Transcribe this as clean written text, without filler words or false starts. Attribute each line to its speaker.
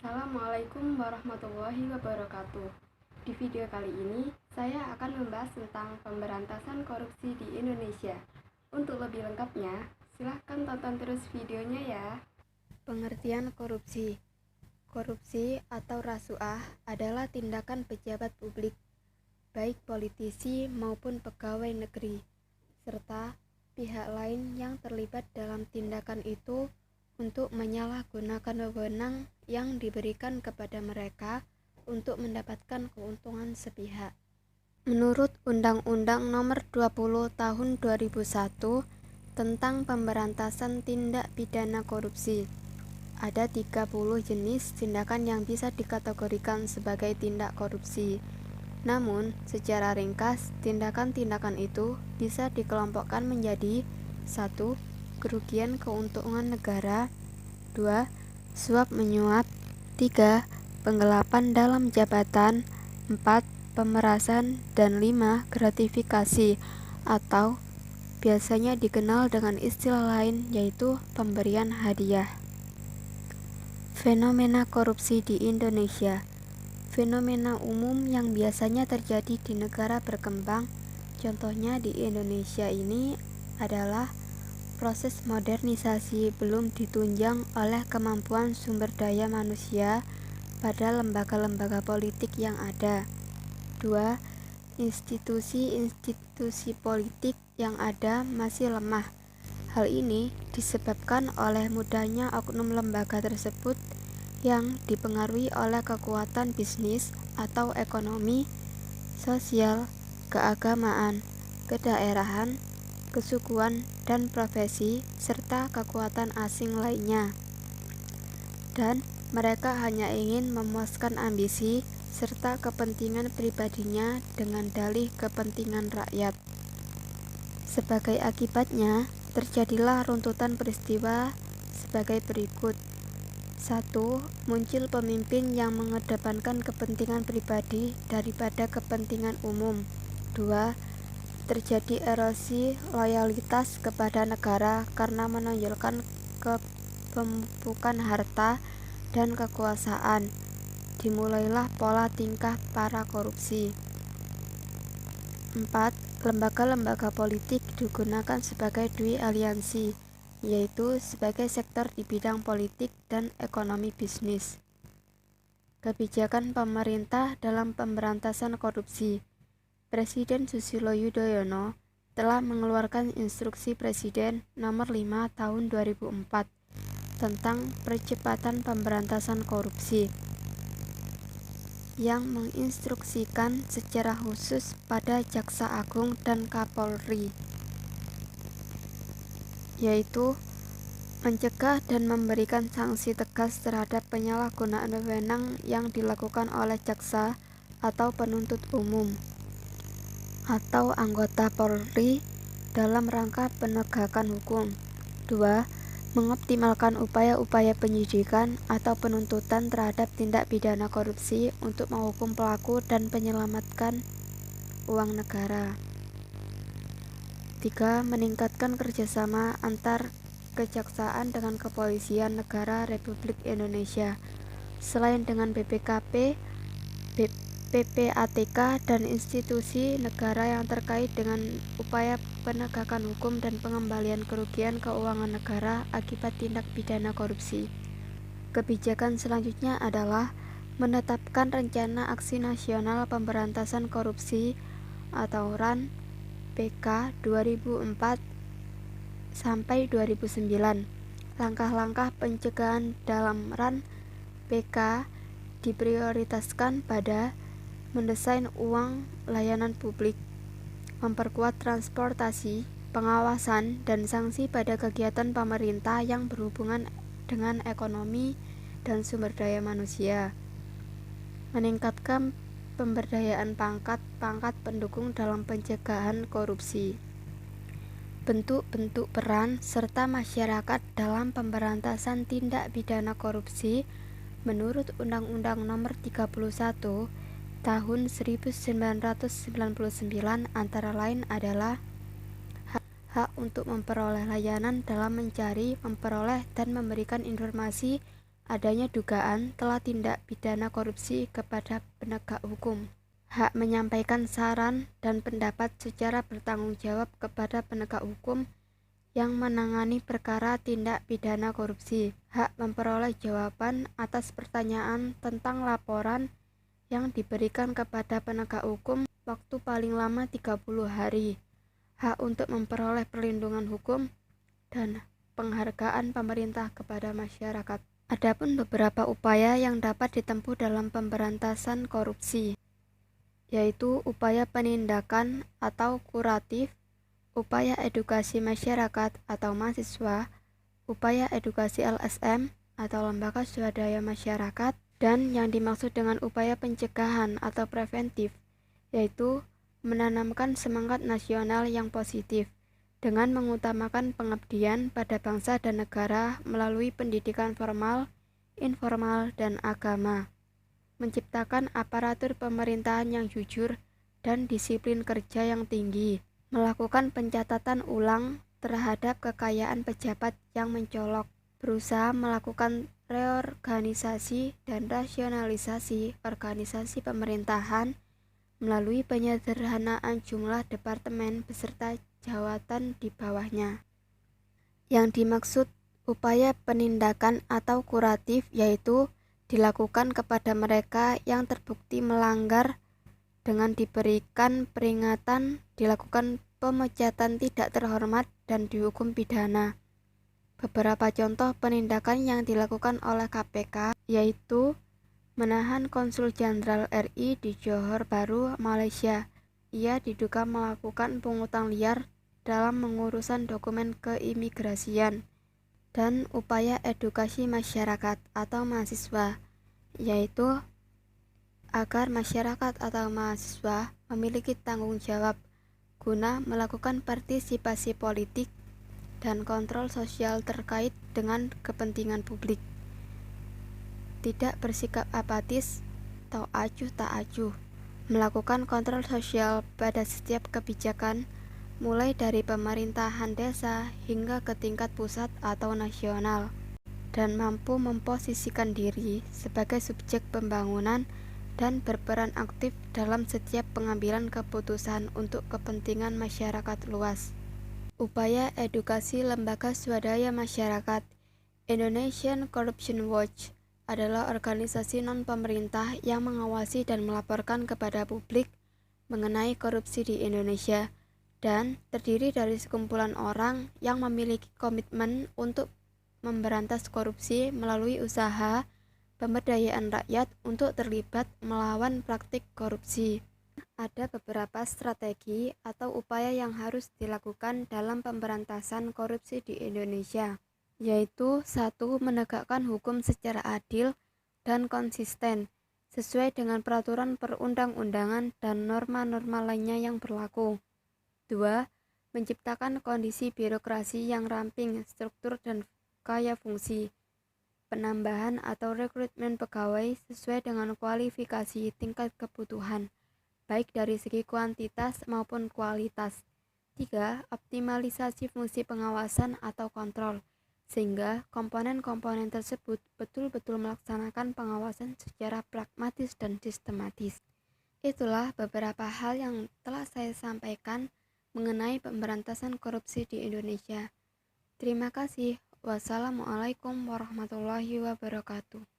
Speaker 1: Assalamualaikum warahmatullahi wabarakatuh. Di video kali ini, saya akan membahas tentang pemberantasan korupsi di Indonesia. Untuk lebih lengkapnya, silahkan tonton terus videonya ya. Pengertian korupsi. Korupsi atau rasuah adalah tindakan pejabat publik, baik politisi maupun pegawai negeri, serta pihak lain yang terlibat dalam tindakan itu untuk menyalahgunakan wewenang yang diberikan kepada mereka untuk mendapatkan keuntungan sepihak. Menurut Undang-Undang Nomor 20 Tahun 2001 tentang Pemberantasan Tindak Pidana Korupsi, ada 30 jenis tindakan yang bisa dikategorikan sebagai tindak korupsi. Namun, secara ringkas, tindakan-tindakan itu bisa dikelompokkan menjadi 1. Kerugian keuntungan negara, 2. Suap menyuap, 3. Penggelapan dalam jabatan, 4. Pemerasan, dan 5. Gratifikasi atau biasanya dikenal dengan istilah lain yaitu pemberian hadiah. Fenomena korupsi di Indonesia. Fenomena umum yang biasanya terjadi di negara berkembang, contohnya di Indonesia ini adalah proses modernisasi belum ditunjang oleh kemampuan sumber daya manusia pada lembaga-lembaga politik yang ada. 2. Institusi-institusi politik yang ada masih lemah. Hal ini disebabkan oleh mudahnya oknum lembaga tersebut yang dipengaruhi oleh kekuatan bisnis atau ekonomi, sosial, keagamaan, kedaerahan, kesukuan, dan profesi, serta kekuatan asing lainnya. Dan mereka hanya ingin memuaskan ambisi serta kepentingan pribadinya dengan dalih kepentingan rakyat. Sebagai akibatnya, terjadilah runtutan peristiwa sebagai berikut. 1. Muncul pemimpin yang mengedepankan kepentingan pribadi daripada kepentingan umum. 2. Terjadi erosi loyalitas kepada negara karena menonjolkan kepemimpukan harta dan kekuasaan. Dimulailah pola tingkah para korupsi. 4. Lembaga-lembaga politik digunakan sebagai dui aliansi, yaitu sebagai sektor di bidang politik dan ekonomi bisnis. Kebijakan pemerintah dalam pemberantasan korupsi. Presiden Susilo Yudhoyono telah mengeluarkan Instruksi Presiden Nomor 5 Tahun 2004 tentang percepatan pemberantasan korupsi yang menginstruksikan secara khusus pada Jaksa Agung dan Kapolri, yaitu mencegah dan memberikan sanksi tegas terhadap penyalahgunaan wewenang yang dilakukan oleh jaksa atau penuntut umum atau anggota Polri dalam rangka penegakan hukum. 2. Mengoptimalkan upaya-upaya penyidikan atau penuntutan terhadap tindak pidana korupsi untuk menghukum pelaku dan menyelamatkan uang negara. 3. Meningkatkan kerjasama antar kejaksaan dengan kepolisian negara Republik Indonesia, selain dengan BPKP, PPATK, dan institusi negara yang terkait dengan upaya penegakan hukum dan pengembalian kerugian keuangan negara akibat tindak pidana korupsi. Kebijakan selanjutnya adalah menetapkan Rencana Aksi Nasional Pemberantasan Korupsi atau RAN PK 2004 sampai 2009. Langkah-langkah pencegahan dalam RAN PK diprioritaskan pada mendesain uang layanan publik, memperkuat transportasi, pengawasan, dan sanksi pada kegiatan pemerintah yang berhubungan dengan ekonomi dan sumber daya manusia, meningkatkan pemberdayaan pangkat pendukung dalam pencegahan korupsi. Bentuk-bentuk peran serta masyarakat dalam pemberantasan tindak pidana korupsi menurut Undang-Undang Nomor 31 Tahun 1999 antara lain adalah hak untuk memperoleh layanan dalam mencari, memperoleh, dan memberikan informasi adanya dugaan telah tindak pidana korupsi kepada penegak hukum. Hak menyampaikan saran dan pendapat secara bertanggung jawab kepada penegak hukum yang menangani perkara tindak pidana korupsi. Hak memperoleh jawaban atas pertanyaan tentang laporan yang diberikan kepada penegak hukum waktu paling lama 30 hari. Hak untuk memperoleh perlindungan hukum dan penghargaan pemerintah kepada masyarakat. Adapun beberapa upaya yang dapat ditempuh dalam pemberantasan korupsi, yaitu upaya penindakan atau kuratif, upaya edukasi masyarakat atau mahasiswa, upaya edukasi LSM atau lembaga swadaya masyarakat, dan yang dimaksud dengan upaya pencegahan atau preventif, yaitu menanamkan semangat nasional yang positif dengan mengutamakan pengabdian pada bangsa dan negara melalui pendidikan formal, informal, dan agama, menciptakan aparatur pemerintahan yang jujur dan disiplin kerja yang tinggi, melakukan pencatatan ulang terhadap kekayaan pejabat yang mencolok, berusaha melakukan reorganisasi dan rasionalisasi organisasi pemerintahan melalui penyederhanaan jumlah departemen beserta jawatan di bawahnya. Yang dimaksud upaya penindakan atau kuratif yaitu dilakukan kepada mereka yang terbukti melanggar dengan diberikan peringatan, dilakukan pemecatan tidak terhormat, dan dihukum pidana. Beberapa contoh penindakan yang dilakukan oleh KPK yaitu menahan Konsul Jenderal RI di Johor Bahru, Malaysia. Ia diduga melakukan pungutan liar dalam mengurusan dokumen keimigrasian. Dan upaya edukasi masyarakat atau mahasiswa, yaitu agar masyarakat atau mahasiswa memiliki tanggung jawab guna melakukan partisipasi politik dan kontrol sosial terkait dengan kepentingan publik. Tidak bersikap apatis atau acuh tak acuh, melakukan kontrol sosial pada setiap kebijakan mulai dari pemerintahan desa hingga ke tingkat pusat atau nasional, dan mampu memposisikan diri sebagai subjek pembangunan dan berperan aktif dalam setiap pengambilan keputusan untuk kepentingan masyarakat luas. Upaya edukasi lembaga swadaya masyarakat. Indonesian Corruption Watch adalah organisasi non-pemerintah yang mengawasi dan melaporkan kepada publik mengenai korupsi di Indonesia dan terdiri dari sekumpulan orang yang memiliki komitmen untuk memberantas korupsi melalui usaha pemberdayaan rakyat untuk terlibat melawan praktik korupsi. Ada beberapa strategi atau upaya yang harus dilakukan dalam pemberantasan korupsi di Indonesia, yaitu 1. Menegakkan hukum secara adil dan konsisten, sesuai dengan peraturan perundang-undangan dan norma-norma lainnya yang berlaku. 2. Menciptakan kondisi birokrasi yang ramping, struktur, dan kaya fungsi. Penambahan atau rekrutmen pegawai sesuai dengan kualifikasi tingkat kebutuhan, baik dari segi kuantitas maupun kualitas. 3. Optimalisasi fungsi pengawasan atau kontrol, sehingga komponen-komponen tersebut betul-betul melaksanakan pengawasan secara pragmatis dan sistematis. Itulah beberapa hal yang telah saya sampaikan mengenai pemberantasan korupsi di Indonesia. Terima kasih. Wassalamualaikum warahmatullahi wabarakatuh.